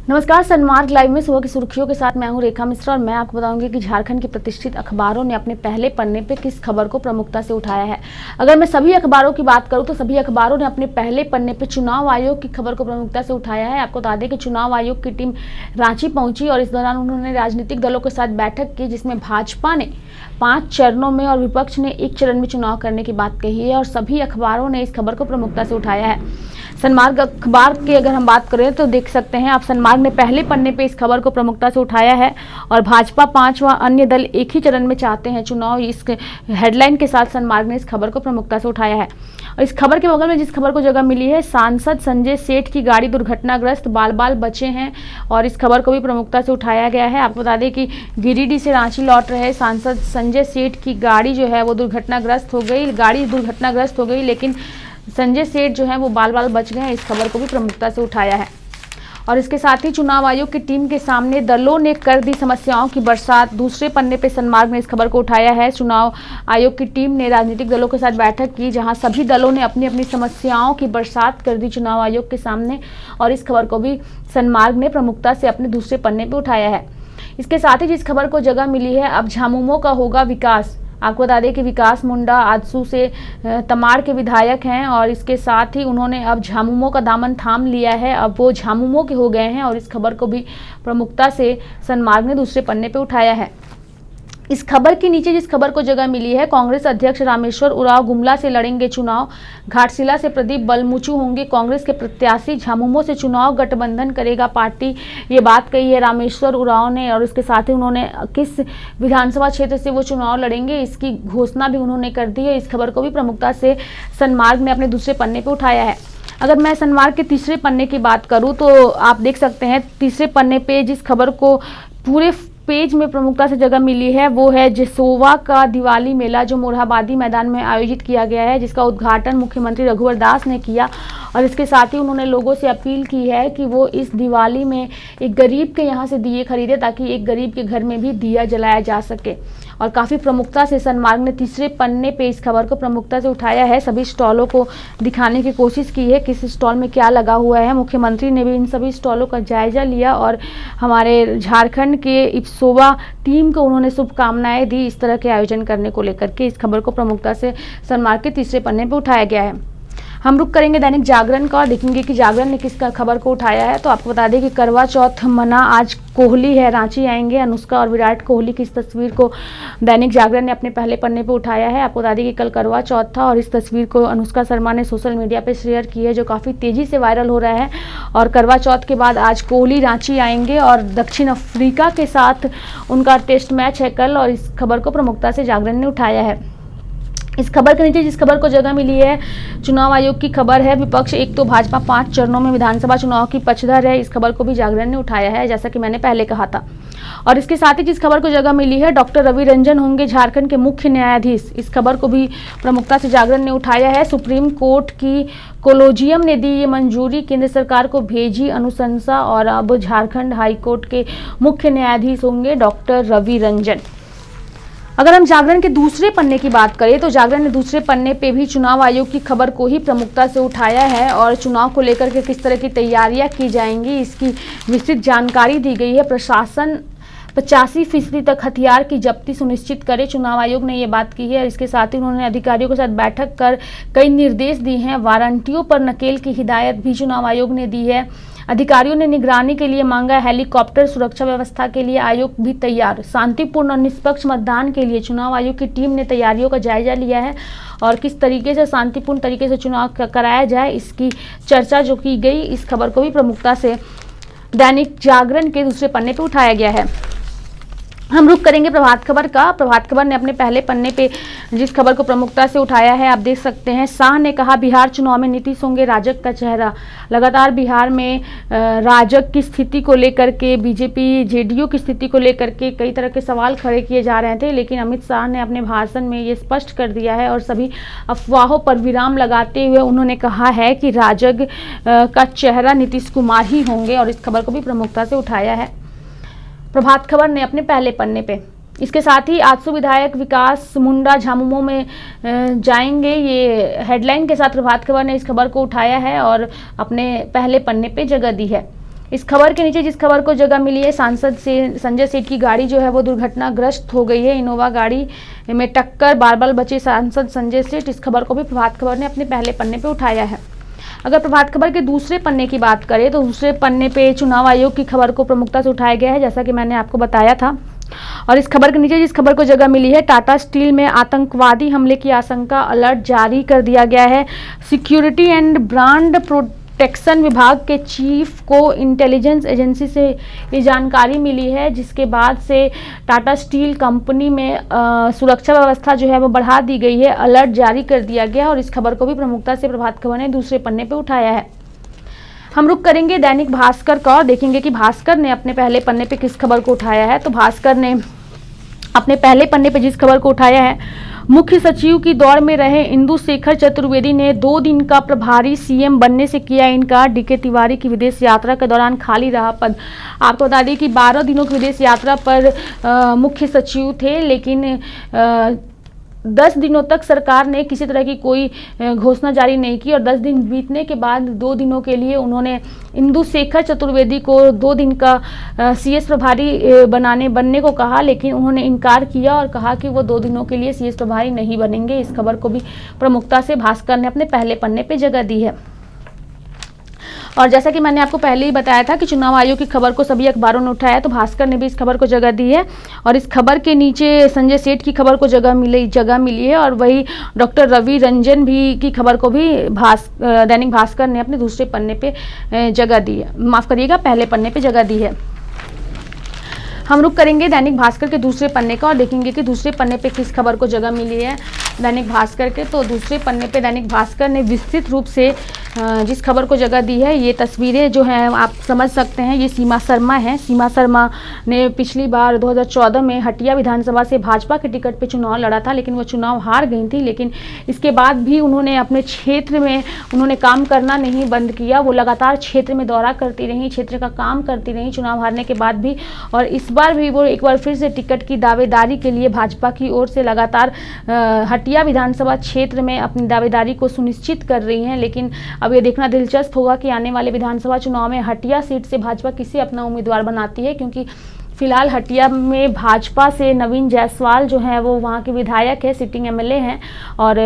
नमस्कार, सनमार्ग लाइव में सुबह की सुर्खियों के साथ मैं हूं रेखा मिश्रा और मैं आपको बताऊंगी कि झारखंड के प्रतिष्ठित अखबारों ने अपने पहले पन्ने पे किस खबर को प्रमुखता से उठाया है। अगर मैं सभी अखबारों की बात करूं तो सभी अखबारों ने अपने पहले पन्ने पे चुनाव आयोग की खबर को प्रमुखता से उठाया है। आपको बता दें कि चुनाव आयोग की टीम रांची पहुंची और इस दौरान उन्होंने राजनीतिक दलों के साथ बैठक की, जिसमें भाजपा ने 5 चरणों में और विपक्ष ने 1 चरण में चुनाव करने की बात कही है और सभी अखबारों ने इस खबर को प्रमुखता से उठाया है। सनमार्ग अखबार की अगर हम बात करें तो देख सकते हैं आप, सनमार्ग ने पहले पन्ने पे इस खबर को प्रमुखता से उठाया है और भाजपा 5 व अन्य दल एक ही चरण में चाहते हैं चुनाव। इस हेडलाइन के साथ सनमार्ग ने इस खबर को प्रमुखता से उठाया है और इस खबर के बगल में जिस खबर को जगह मिली है, सांसद संजय सेठ की गाड़ी दुर्घटनाग्रस्त, बाल बाल बचे हैं, और इस खबर को भी प्रमुखता से उठाया गया है। आपको बता दें कि गिरिडीह से रांची लौट रहे सांसद संजय सेठ की गाड़ी जो है वो दुर्घटनाग्रस्त हो गई, लेकिन संजय सेठ जो है वो बाल बाल बच गए हैं। इस खबर को भी प्रमुखता से उठाया है और इसके साथ ही चुनाव आयोग की टीम के सामने दलों ने कर दी समस्याओं की बरसात। दूसरे पन्ने पे सनमार्ग ने इस खबर को उठाया है। चुनाव आयोग की टीम ने राजनीतिक दलों के साथ बैठक की, जहां सभी दलों ने अपनी अपनी समस्याओं की बरसात कर दी चुनाव आयोग के सामने, और इस खबर को भी सनमार्ग ने प्रमुखता से अपने दूसरे पन्ने पे उठाया है। इसके साथ ही जिस खबर को जगह मिली है, अब झामुमो का होगा विकास। आपको बता दें कि विकास मुंडा आजसू से तमाड़ के विधायक हैं और इसके साथ ही उन्होंने अब झामुमो का दामन थाम लिया है, अब वो झामुमो के हो गए हैं और इस खबर को भी प्रमुखता से सनमार्ग ने दूसरे पन्ने पे उठाया है। इस खबर के नीचे जिस खबर को जगह मिली है, कांग्रेस अध्यक्ष रामेश्वर उरांव गुमला से लड़ेंगे चुनाव, घाटशिला से प्रदीप बलमुचू होंगे कांग्रेस के प्रत्याशी, झामुमो से चुनाव गठबंधन करेगा पार्टी, ये बात कही है रामेश्वर उरांव ने। और इसके साथ ही उन्होंने किस विधानसभा क्षेत्र से वो चुनाव लड़ेंगे इसकी घोषणा भी उन्होंने कर दी है। इस खबर को भी प्रमुखता से सनमार्ग ने अपने दूसरे पन्ने पर उठाया है। अगर मैं सनमार्ग के तीसरे पन्ने की बात करूं तो आप देख सकते हैं तीसरे पन्ने पे जिस खबर को पूरे पेज में प्रमुखता से जगह मिली है वो है जसोवा का दिवाली मेला, जो मोरहाबादी मैदान में आयोजित किया गया है, जिसका उद्घाटन मुख्यमंत्री रघुवर दास ने किया। और इसके साथ ही उन्होंने लोगों से अपील की है कि वो इस दिवाली में एक गरीब के यहाँ से दिए खरीदे, ताकि एक गरीब के घर में भी दिया जलाया जा सके। और काफ़ी प्रमुखता से सनमार्ग ने तीसरे पन्ने पे इस खबर को प्रमुखता से उठाया है। सभी स्टॉलों को दिखाने की कोशिश की है, किस स्टॉल में क्या लगा हुआ है। मुख्यमंत्री ने भी इन सभी स्टॉलों का जायजा लिया और हमारे झारखंड के इप्सोवा टीम को उन्होंने शुभकामनाएं दी इस तरह के आयोजन करने को लेकर के। इस खबर को प्रमुखता से सनमार्ग के तीसरे पन्ने पर उठाया गया है। हम रुक करेंगे दैनिक जागरण का और देखेंगे कि जागरण ने किस खबर को उठाया है। तो आपको बता दें कि करवा चौथ मना, आज कोहली है, रांची आएंगे अनुष्का और विराट कोहली की इस तस्वीर को दैनिक जागरण ने अपने पहले पन्ने पर उठाया है। आपको बता दें कि कल करवा चौथ था और इस तस्वीर को अनुष्का शर्मा ने सोशल मीडिया पर शेयर की है, जो काफ़ी तेज़ी से वायरल हो रहा है। और करवा चौथ के बाद आज कोहली रांची आएंगे और दक्षिण अफ्रीका के साथ उनका टेस्ट मैच है कल, और इस खबर को प्रमुखता से जागरण ने उठाया है। इस खबर के नीचे जिस खबर को जगह मिली है, चुनाव आयोग की खबर है, विपक्ष एक तो भाजपा 5 चरणों में विधानसभा चुनाव की पक्षधर है। इस खबर को भी जागरण ने उठाया है, जैसा कि मैंने पहले कहा था। और इसके साथ ही जिस खबर को जगह मिली है, डॉक्टर रवि रंजन होंगे झारखंड के मुख्य न्यायाधीश। इस खबर को भी प्रमुखता से जागरण ने उठाया है। सुप्रीम कोर्ट की कोलोजियम ने दी ये मंजूरी, केंद्र सरकार को भेजी अनुशंसा और अब झारखंड हाईकोर्ट के मुख्य न्यायाधीश होंगे डॉक्टर रवि रंजन। अगर हम जागरण के दूसरे पन्ने की बात करें तो जागरण ने दूसरे पन्ने पे भी चुनाव आयोग की खबर को ही प्रमुखता से उठाया है और चुनाव को लेकर के किस तरह की तैयारियां की जाएंगी इसकी विस्तृत जानकारी दी गई है। प्रशासन 85% तक हथियार की जब्ती सुनिश्चित करे, चुनाव आयोग ने ये बात की है। और इसके साथ ही उन्होंने अधिकारियों के साथ बैठक कर कई निर्देश दिए हैं। वारंटियों पर नकेल की हिदायत भी चुनाव आयोग ने दी है। अधिकारियों ने निगरानी के लिए मांगा हेलीकॉप्टर, सुरक्षा व्यवस्था के लिए आयोग भी तैयार। शांतिपूर्ण और निष्पक्ष मतदान के लिए चुनाव आयोग की टीम ने तैयारियों का जायजा लिया है और किस तरीके से शांतिपूर्ण तरीके से चुनाव कराया जाए इसकी चर्चा जो की गई। इस खबर को भी प्रमुखता से दैनिक जागरण के दूसरे पन्ने पर उठाया गया है। हम रुक करेंगे प्रभात खबर का। प्रभात खबर ने अपने पहले पन्ने पे जिस खबर को प्रमुखता से उठाया है, आप देख सकते हैं, शाह ने कहा बिहार चुनाव में नीतीश होंगे राजग का चेहरा। लगातार बिहार में राजग की स्थिति को लेकर के, बीजेपी जेडीयू की स्थिति को लेकर के कई तरह के सवाल खड़े किए जा रहे थे, लेकिन अमित शाह ने अपने भाषण में ये स्पष्ट कर दिया है और सभी अफवाहों पर विराम लगाते हुए उन्होंने कहा है कि राजग का चेहरा नीतीश कुमार ही होंगे, और इस खबर को भी प्रमुखता से उठाया है प्रभात खबर ने अपने पहले पन्ने पे। इसके साथ ही आजसू विधायक विकास मुंडा झामुमो में जाएंगे, ये हेडलाइन के साथ प्रभात खबर ने इस खबर को उठाया है और अपने पहले पन्ने पे जगह दी है। इस खबर के नीचे जिस खबर को जगह मिली है, सांसद से संजय सेठ की गाड़ी जो है वो दुर्घटनाग्रस्त हो गई है। इनोवा गाड़ी में टक्कर, बाल-बाल बचे सांसद संजय सेठ। इस खबर को भी प्रभात खबर ने अपने पहले पन्ने पे उठाया है। अगर प्रभात खबर के दूसरे पन्ने की बात करें तो दूसरे पन्ने पे चुनाव आयोग की खबर को प्रमुखता से उठाया गया है, जैसा कि मैंने आपको बताया था। और इस खबर के नीचे जिस खबर को जगह मिली है, टाटा स्टील में आतंकवादी हमले की आशंका, अलर्ट जारी कर दिया गया है। सिक्योरिटी एंड ब्रांड प्रोटेक्शन विभाग के चीफ को इंटेलिजेंस एजेंसी से ये जानकारी मिली है, जिसके बाद से टाटा स्टील कंपनी में सुरक्षा व्यवस्था जो है वो बढ़ा दी गई है, अलर्ट जारी कर दिया गया। और इस खबर को भी प्रमुखता से प्रभात खबर ने दूसरे पन्ने पे उठाया है। हम रुक करेंगे दैनिक भास्कर का और देखेंगे कि भास्कर ने अपने पहले पन्ने पे किस खबर को उठाया है। तो भास्कर ने अपने पहले पन्ने पे जिस खबर को उठाया है, मुख्य सचिव की दौड़ में रहे इंदु शेखर चतुर्वेदी ने 2 दिन का प्रभारी सीएम बनने से किया इनकार। डीके तिवारी की विदेश यात्रा के दौरान खाली रहा पद। आपको बता दें कि 12 दिनों की विदेश यात्रा पर मुख्य सचिव थे, लेकिन 10 दिनों तक सरकार ने किसी तरह की कोई घोषणा जारी नहीं की और 10 दिन बीतने के बाद 2 दिनों के लिए उन्होंने इंदु शेखर चतुर्वेदी को 2 दिन का सीएस प्रभारी बनने को कहा, लेकिन उन्होंने इनकार किया और कहा कि वो 2 दिनों के लिए सीएस प्रभारी नहीं बनेंगे। इस खबर को भी प्रमुखता से भास्कर ने अपने पहले पन्ने पे जगह दी है। और जैसा कि मैंने आपको पहले ही बताया था कि चुनाव आयोग की खबर को सभी अखबारों ने उठाया, तो भास्कर ने भी इस खबर को जगह दी है। और इस खबर के नीचे संजय सेठ की खबर को जगह मिली है और वही डॉक्टर रवि रंजन भी की खबर को भी दैनिक भास्कर ने अपने दूसरे पन्ने पे जगह दी है, माफ करिएगा पहले पन्ने पे जगह दी है। हम रुक करेंगे दैनिक भास्कर के दूसरे पन्ने का और देखेंगे कि दूसरे पन्ने पे किस खबर को जगह मिली है दैनिक भास्कर के। तो दूसरे पन्ने पे दैनिक भास्कर ने विस्तृत रूप से जिस खबर को जगह दी है, ये तस्वीरें जो हैं आप समझ सकते हैं, ये सीमा शर्मा है। सीमा शर्मा ने पिछली बार 2014 में हटिया विधानसभा से भाजपा के टिकट पे चुनाव लड़ा था, लेकिन वो चुनाव हार गई थी। लेकिन इसके बाद भी उन्होंने अपने क्षेत्र में उन्होंने काम करना नहीं बंद किया। वो लगातार क्षेत्र में दौरा करती रही, क्षेत्र का काम करती रही चुनाव हारने के बाद भी। और इस बार भी वो एक बार फिर से टिकट की दावेदारी के लिए भाजपा की ओर से लगातार हटिया विधानसभा क्षेत्र में अपनी दावेदारी को सुनिश्चित कर रही हैं। लेकिन अब ये देखना दिलचस्प होगा कि आने वाले विधानसभा चुनाव में हटिया सीट से भाजपा किसे अपना उम्मीदवार बनाती है, क्योंकि फिलहाल हटिया में भाजपा से नवीन जायसवाल जो है वो वहाँ के विधायक है, सिटिंग एमएलए हैं। और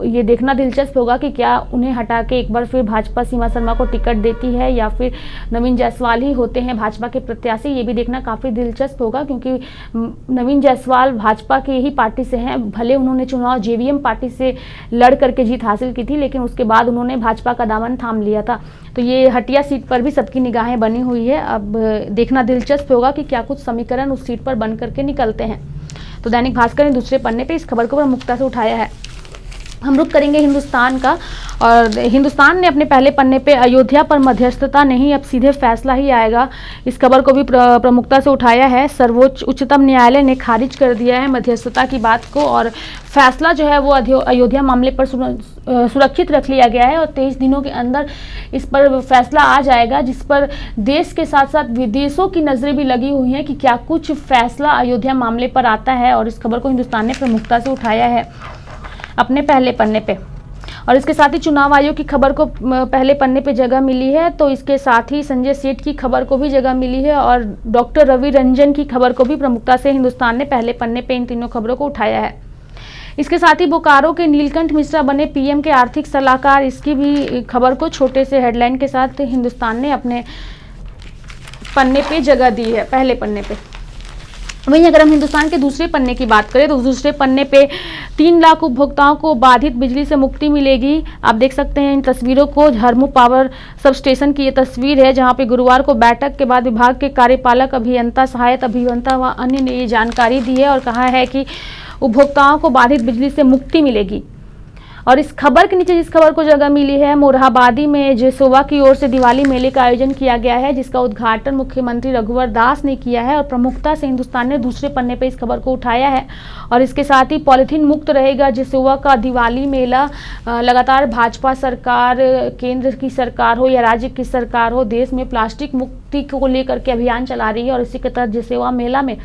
ये देखना दिलचस्प होगा कि क्या उन्हें हटा के एक बार फिर भाजपा सीमा शर्मा को टिकट देती है या फिर नवीन जायसवाल ही होते हैं भाजपा के प्रत्याशी। ये भी देखना काफ़ी दिलचस्प होगा, क्योंकि नवीन जायसवाल भाजपा की ही पार्टी से हैं। भले उन्होंने चुनाव जेवीएम पार्टी से लड़ करके जीत हासिल की थी, लेकिन उसके बाद उन्होंने भाजपा का दामन थाम लिया था। तो ये हटिया सीट पर भी सबकी निगाहें बनी हुई है। अब देखना दिलचस्प होगा कि क्या कुछ समीकरण उस सीट पर बन करके निकलते हैं। तो दैनिक भास्कर ने दूसरे पन्ने पे इस खबर को प्रमुखता से उठाया है। हम रुक करेंगे हिंदुस्तान का और हिंदुस्तान ने अपने पहले पन्ने पे अयोध्या पर मध्यस्थता नहीं, अब सीधे फैसला ही आएगा। इस खबर को भी प्रमुखता से उठाया है। उच्चतम न्यायालय ने खारिज कर दिया है मध्यस्थता की बात को और फैसला जो है वो अयोध्या मामले पर सुरक्षित रख लिया गया है और 23 दिनों के अंदर इस पर फैसला आ जाएगा, जिस पर देश के साथ साथ विदेशों की नज़रें भी लगी हुई हैं कि क्या कुछ फैसला अयोध्या मामले पर आता है। और इस खबर को हिंदुस्तान ने प्रमुखता से उठाया है अपने पहले पन्ने पे। और इसके साथ ही चुनाव आयोग की खबर को पहले पन्ने पे जगह मिली है, तो इसके साथ ही संजय सेठ की खबर को भी जगह मिली है और डॉक्टर रवि रंजन की खबर को भी प्रमुखता से हिंदुस्तान ने पहले पन्ने पे इन तीनों खबरों को उठाया है। इसके साथ ही बोकारो के नीलकंठ मिश्रा बने पीएम के आर्थिक सलाहकार, इसकी भी खबर को छोटे से हेडलाइन के साथ हिंदुस्तान ने अपने पन्ने पे जगह दी है, पहले पन्ने पे। वहीं अगर हम हिंदुस्तान के दूसरे पन्ने की बात करें तो दूसरे पन्ने पे 3 लाख उपभोक्ताओं को बाधित बिजली से मुक्ति मिलेगी। आप देख सकते हैं इन तस्वीरों को, हरमू पावर सब स्टेशन की ये तस्वीर है, जहां पे गुरुवार को बैठक के बाद विभाग के कार्यपालक अभियंता, सहायक अभियंता व अन्य ने ये जानकारी दी है और कहा है कि उपभोक्ताओं को बाधित बिजली से मुक्ति मिलेगी। और इस खबर के नीचे जिस खबर को जगह मिली है, मोरहाबादी में जेसोवा की ओर से दिवाली मेले का आयोजन किया गया है, जिसका उद्घाटन मुख्यमंत्री रघुवर दास ने किया है और प्रमुखता से हिंदुस्तान ने दूसरे पन्ने पर इस खबर को उठाया है। और इसके साथ ही पॉलीथीन मुक्त रहेगा जेसोवा का दिवाली मेला। लगातार भाजपा सरकार, केंद्र की सरकार हो या राज्य की सरकार हो, देश में प्लास्टिक मुक्ति को लेकर के अभियान चला रही है और इसी के तहत जेसोवा मेला में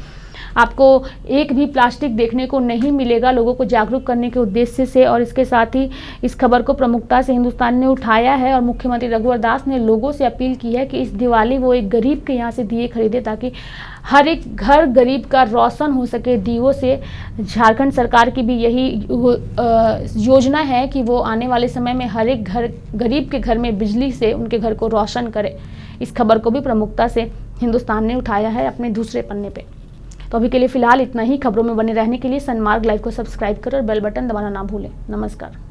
आपको एक भी प्लास्टिक देखने को नहीं मिलेगा, लोगों को जागरूक करने के उद्देश्य से। और इसके साथ ही इस खबर को प्रमुखता से हिंदुस्तान ने उठाया है और मुख्यमंत्री रघुवर दास ने लोगों से अपील की है कि इस दिवाली वो एक गरीब के यहाँ से दिए खरीदे ताकि हर एक घर गरीब का रोशन हो सके दियों से। झारखंड सरकार की भी यही योजना है कि वो आने वाले समय में हर एक घर गरीब के घर में बिजली से उनके घर को रोशन करे। इस खबर को भी प्रमुखता से हिंदुस्तान ने उठाया है अपने दूसरे पन्ने पे। तो अभी के लिए फिलहाल इतना ही। खबरों में बने रहने के लिए सनमार्ग लाइव को सब्सक्राइब करें और बेल बटन दबाना ना भूलें। नमस्कार।